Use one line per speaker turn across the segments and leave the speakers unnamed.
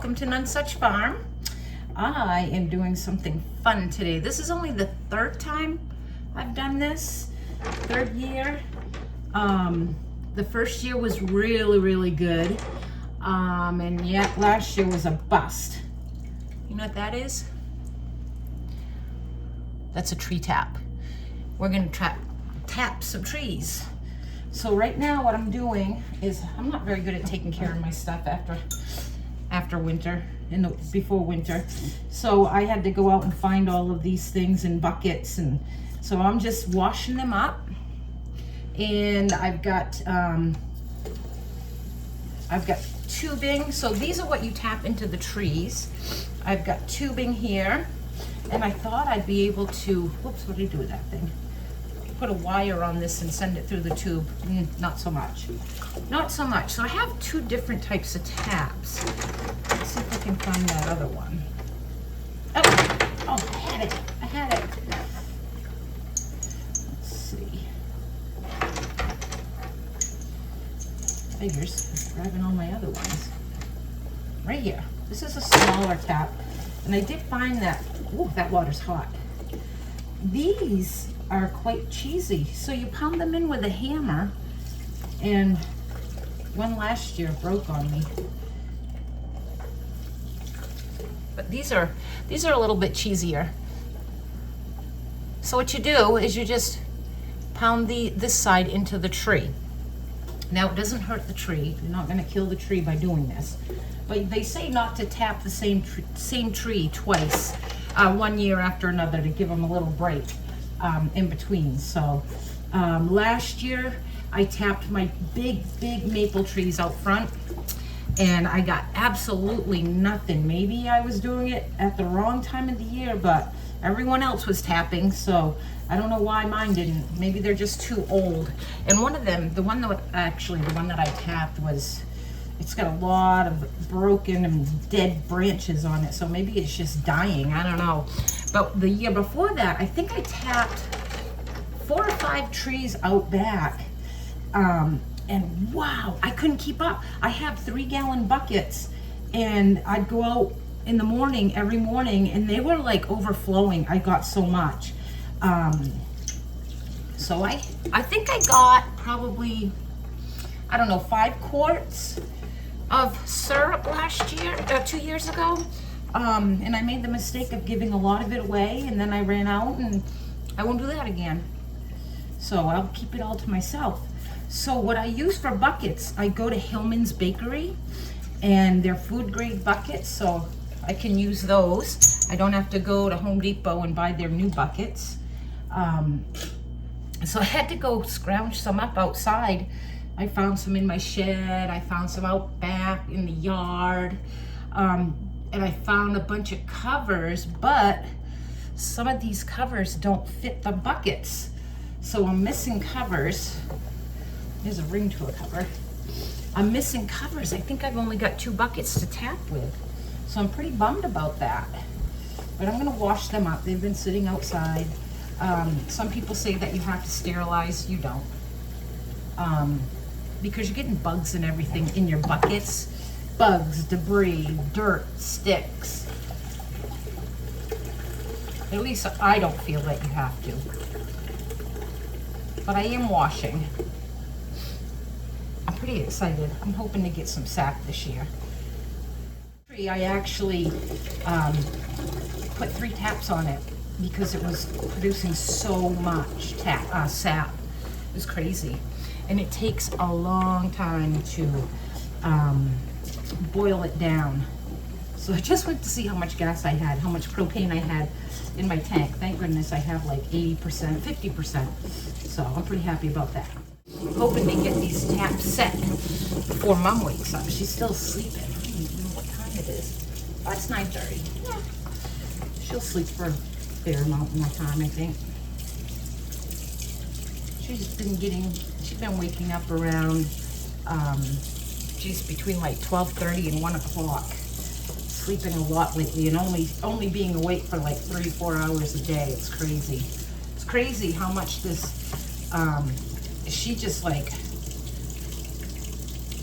welcome to None Such Farm. I am doing something fun today. This is only the third time I've done this, third year. The first year was really good, and yet last year was a bust. You know what that is? That's a tree tap. We're gonna tap some trees. So right now what I'm doing is, I'm not very good at taking care of my stuff after winter, before winter. So I had to go out and find all of these things in buckets, and so I'm just washing them up. And I've got tubing. So these are what you tap into the trees. I've got tubing here, and I thought I'd be able to, whoops, what did I do with that thing? Put a wire on this and send it through the tube. Not so much. Not so much. So I have two different types of taps. Let's see if I can find that other one. Oh, I had it. I had it. Let's see. Figures. I'm grabbing all my other ones. Right here. This is a smaller tap. And I did find that, ooh, that water's hot. These are quite cheesy. So you pound them in with a hammer, and one last year broke on me. But these are a little bit cheesier. So what you do is you just pound this side into the tree. Now it doesn't hurt the tree. You're not gonna kill the tree by doing this. But they say not to tap the same tree twice, one year after another, to give them a little break in between. So last year I tapped my big maple trees out front, and I got absolutely nothing. Maybe I was doing it at the wrong time of the year, but everyone else was tapping, so I don't know why mine didn't. Maybe they're just too old. And one of them, the one that I tapped was, it's got a lot of broken and dead branches on it, so maybe it's just dying, I don't know. But the year before that, I think I tapped 4 or 5 trees out back, and wow, I couldn't keep up. I have 3-gallon buckets, and I'd go out in the morning, every morning, and they were like overflowing. I got so much. So I think I got probably, I don't know, 5 quarts of syrup last year, 2 years ago. And I made the mistake of giving a lot of it away, and then I ran out, and I won't do that again. So I'll keep it all to myself. So what I use for buckets, I go to Hillman's Bakery, and they're food grade buckets, so I can use those. I don't have to go to Home Depot and buy their new buckets. So I had to go scrounge some up outside. I found some in my shed, I found some out back in the yard, and I found a bunch of covers, but some of these covers don't fit the buckets. So I'm missing covers. There's a ring to a cover. I'm missing covers. I think I've only got 2 buckets to tap with. So I'm pretty bummed about that. But I'm gonna wash them up. They've been sitting outside. Some people say that you have to sterilize. You don't. Because you're getting bugs and everything in your buckets. Bugs, debris, dirt, sticks. At least I don't feel that you have to. But I am washing. I'm pretty excited. I'm hoping to get some sap this year. I actually put 3 taps on it because it was producing so much sap. It was crazy. And it takes a long time to boil it down. So I just went to see how much gas I had, how much propane I had in my tank. Thank goodness I have like 80%, 50%. So I'm pretty happy about that. I'm hoping to get these taps set before Mom wakes up. She's still sleeping. I don't even know what time it is. Oh, it's 9:30. Yeah. She'll sleep for a fair amount more time, I think. She's been waking up around, between like 12:30 and 1 o'clock. Sleeping a lot lately, and only being awake for like 3-4 hours a day. It's crazy. It's crazy how much this, she just like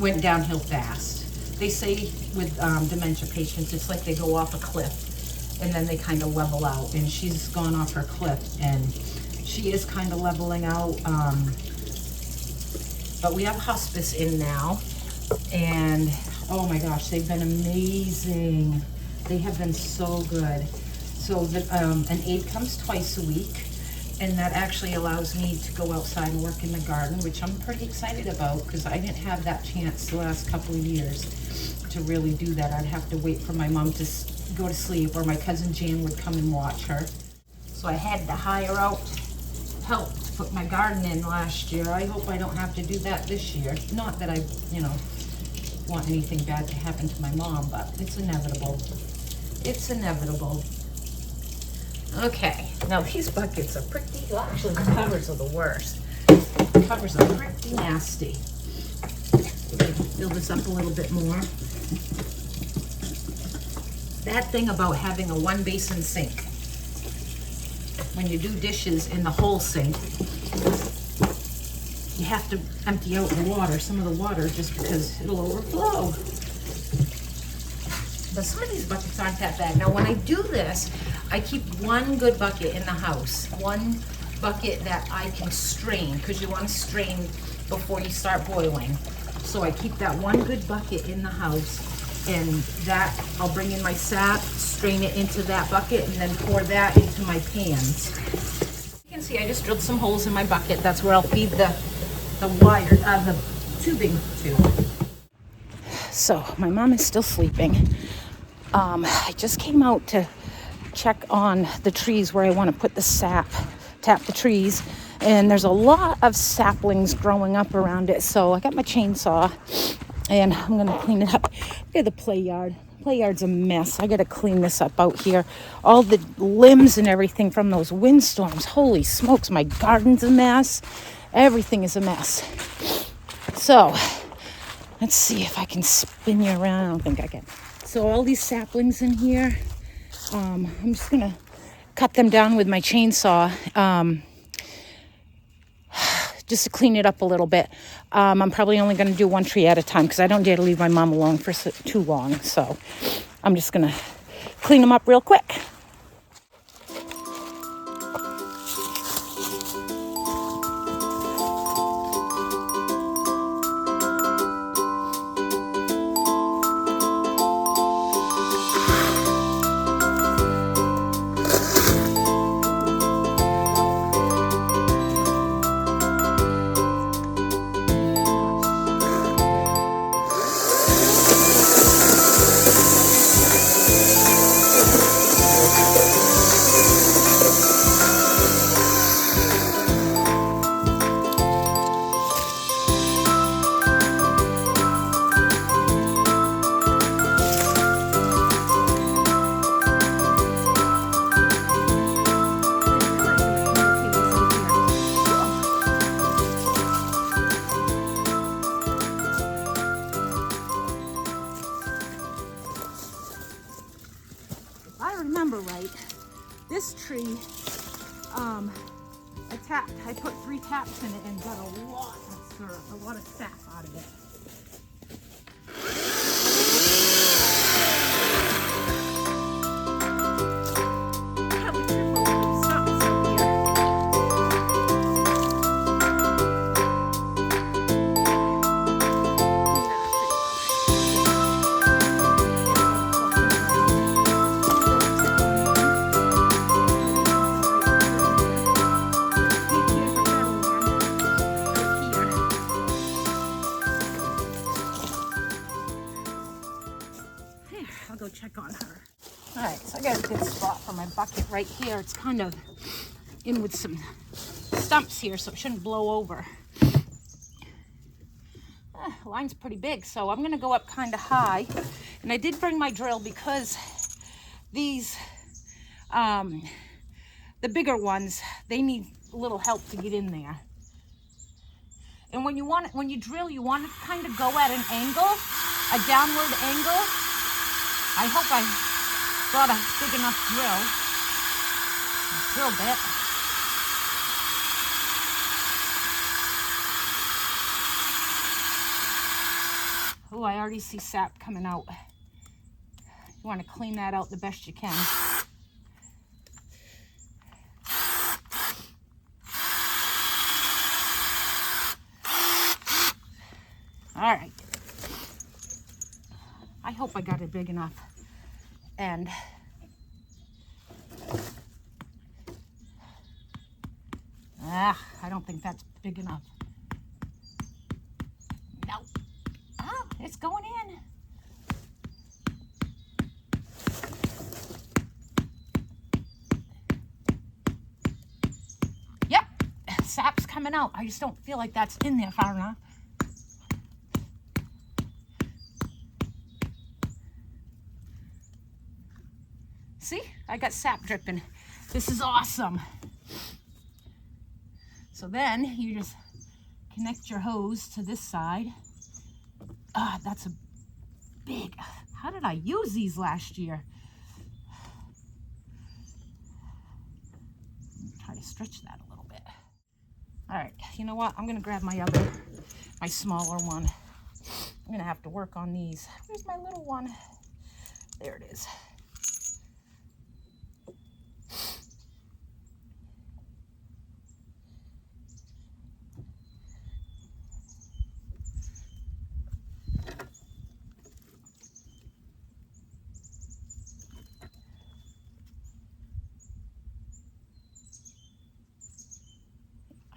went downhill fast. They say with dementia patients, it's like they go off a cliff and then they kind of level out. And she's gone off her cliff, and she is kind of leveling out. But we have hospice in now, and oh my gosh, they've been amazing. They have been so good. So an aide comes twice a week, and that actually allows me to go outside and work in the garden, which I'm pretty excited about, because I didn't have that chance the last couple of years to really do that. I'd have to wait for my mom to go to sleep, or my cousin Jan would come and watch her. So I had to hire out help to put my garden in last year. I hope I don't have to do that this year. Not that I, want anything bad to happen to my mom, but it's inevitable. It's inevitable. Okay, now these buckets are pretty, well, actually the covers are the worst. The covers are pretty nasty. Fill this up a little bit more. Bad thing about having a one basin sink. When you do dishes in the whole sink, you have to empty out the water, some of the water, just because it'll overflow. But some of these buckets aren't that bad. Now when I do this, I keep one good bucket in the house, one bucket that I can strain, because you want to strain before you start boiling. So I keep that one good bucket in the house, and that I'll bring in my sap, strain it into that bucket, and then pour that into my pans. You can see I just drilled some holes in my bucket. That's where I'll feed the tubing to. So my mom is still sleeping. I just came out to check on the trees where I want to put the sap, tap the trees, and there's a lot of saplings growing up around it. So I got my chainsaw and I'm gonna clean it up. Look at the play yard. Play yard's a mess. I gotta clean this up out here. All the limbs and everything from those windstorms. Holy smokes, my garden's a mess. Everything is a mess. So let's see if I can spin you around. I don't think I can. So all these saplings in here, I'm just gonna cut them down with my chainsaw, just to clean it up a little bit. I'm probably only gonna do one tree at a time, because I don't dare to leave my mom alone for too long. So I'm just gonna clean them up real quick. This tree, I put 3 taps in it and got a lot of syrup, a lot of sap out of it. I'll go check on her. All right, so I got a good spot for my bucket right here. It's kind of in with some stumps here, so it shouldn't blow over. Line's pretty big, so I'm gonna go up kind of high. And I did bring my drill because these, the bigger ones, they need a little help to get in there. And when you drill, you want to kind of go at an angle, a downward angle. I hope I brought a big enough drill bit. Oh, I already see sap coming out. You want to clean that out the best you can. All right. I hope I got it big enough. And I don't think that's big enough. No. Oh, it's going in. Yep, sap's coming out. I just don't feel like that's in there far enough. See, I got sap dripping. This is awesome. So then you just connect your hose to this side. That's a big, how did I use these last year? Try to stretch that a little bit. All right, you know what? I'm gonna grab my smaller one. I'm gonna have to work on these. Where's my little one? There it is.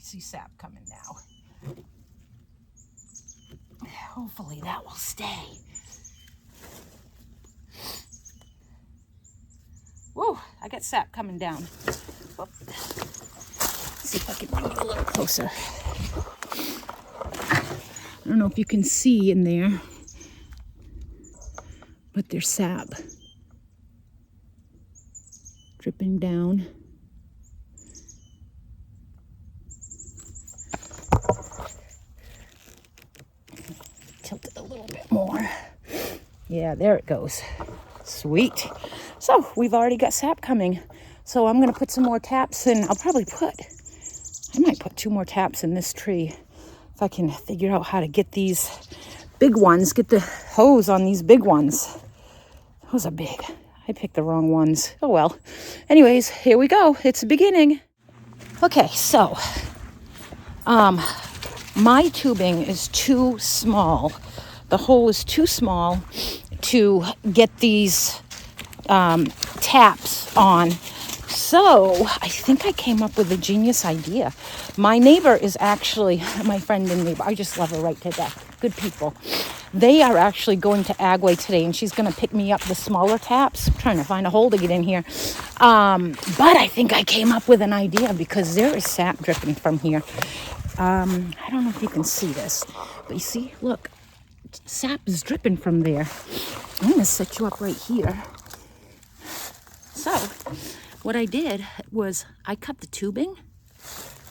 See sap coming now. Hopefully that will stay. Whoa, I got sap coming down. Whoop. Let's see if I can bring it a little closer. I don't know if you can see in there, but there's sap dripping down. Tilt it a little bit more. Yeah, there it goes. Sweet. So we've already got sap coming. So I'm going to put some more taps in. I might put 2 more taps in this tree if I can figure out how to get these big ones, get the hose on these big ones. Those are big. I picked the wrong ones. Oh well. Anyways, here we go. It's the beginning. Okay, so my tubing is too small. The hole is too small to get these taps on. So I think I came up with a genius idea. My neighbor is actually, my friend and neighbor, I just love her right to death. Good people. They are actually going to Agway today, and she's going to pick me up the smaller taps. I'm trying to find a hole to get in here. But I think I came up with an idea because there is sap dripping from here. I don't know if you can see this, but you see, look, sap is dripping from there. I'm going to set you up right here. So what I did was I cut the tubing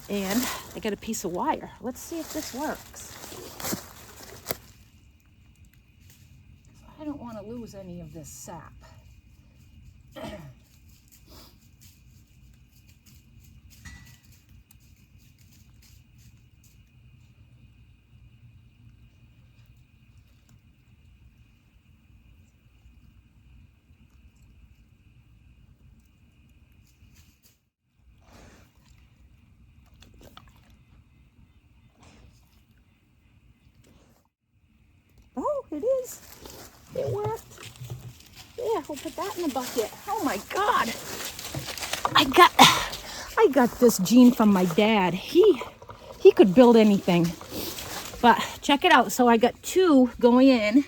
and I got a piece of wire. Let's see if this works. I don't want to lose any of this sap. Oh, it is. It worked. Yeah, we'll put that in the bucket. Oh my God. I got this gene from my dad. He could build anything. But check it out. So I got 2 going in.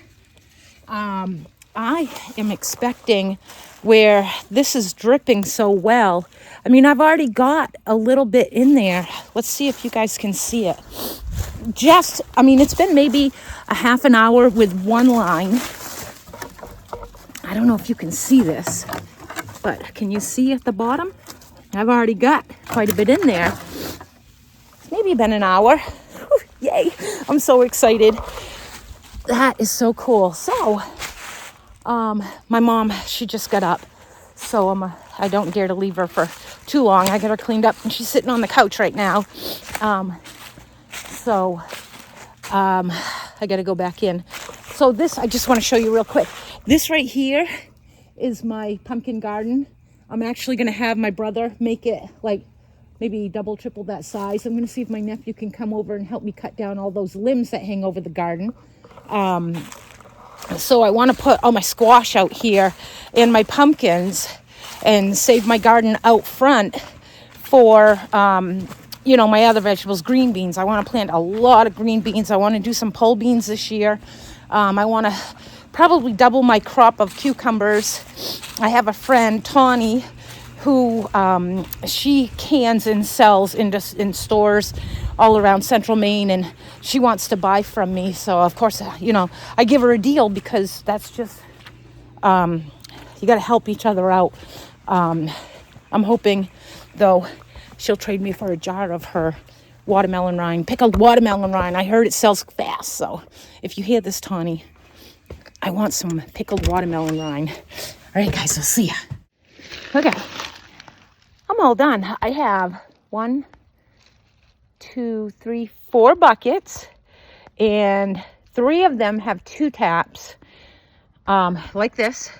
I am expecting where this is dripping so well. I mean, I've already got a little bit in there. Let's see if you guys can see it. It's been maybe a half an hour with one line. I don't know if you can see this, but can you see at the bottom? I've already got quite a bit in there. It's maybe been an hour. Whew, yay, I'm so excited. That is so cool. So, my mom, she just got up. So I don't dare to leave her for too long. I got her cleaned up and she's sitting on the couch right now. I got to go back in. So So this, I just want to show you real quick. This right here is my pumpkin garden. I'm actually going to have my brother make it like maybe double, triple that size. I'm going to see if my nephew can come over and help me cut down all those limbs that hang over the garden. So I want to put all my squash out here and my pumpkins and save my garden out front for, you know, my other vegetables, green beans. I want to plant a lot of green beans. I want to do some pole beans this year. I want to probably double my crop of cucumbers. I have a friend, Tawny, who she cans and sells in stores all around central Maine, and she wants to buy from me. So of course, you know, I give her a deal because that's just, you got to help each other out. I'm hoping, though, she'll trade me for a jar of her watermelon rind, pickled watermelon rind. I heard it sells fast, so if you hear this, Tawny, I want some pickled watermelon rind. All right, guys, I'll see ya. Okay, I'm all done. I have 1, 2, 3, 4 buckets, and 3 of them have 2 taps, like this,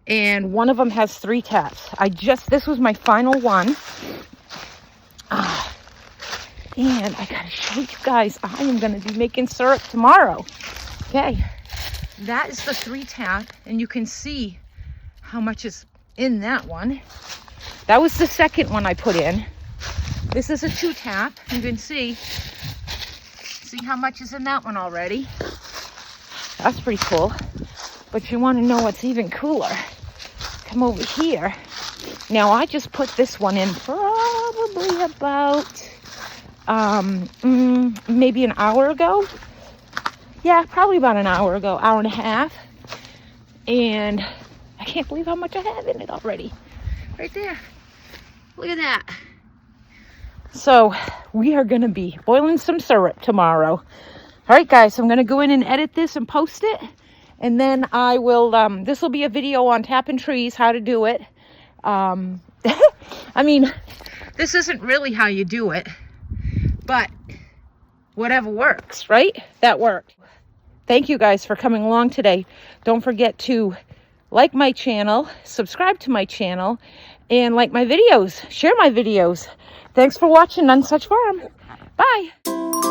and 1 of them has 3 taps. This was my final one, and I gotta show you guys, I am gonna be making syrup tomorrow. Okay. That is the 3 tap, and you can see how much is in that one. That was the second one I put in. This is a 2 tap. You can see how much is in that one already. That's pretty cool. But you want to know what's even cooler? Come over here. Now I just put this one in probably about maybe an hour ago. Yeah, probably about an hour ago, hour and a half. And I can't believe how much I have in it already. Right there. Look at that. So we are going to be boiling some syrup tomorrow. All right, guys, so I'm going to go in and edit this and post it. And then I will, this will be a video on tapping trees, how to do it. I mean, this isn't really how you do it, but whatever works, right? That worked. Thank you guys for coming along today. Don't forget to like my channel, subscribe to my channel, and like my videos, share my videos. Thanks for watching Nonesuch Farm. Bye.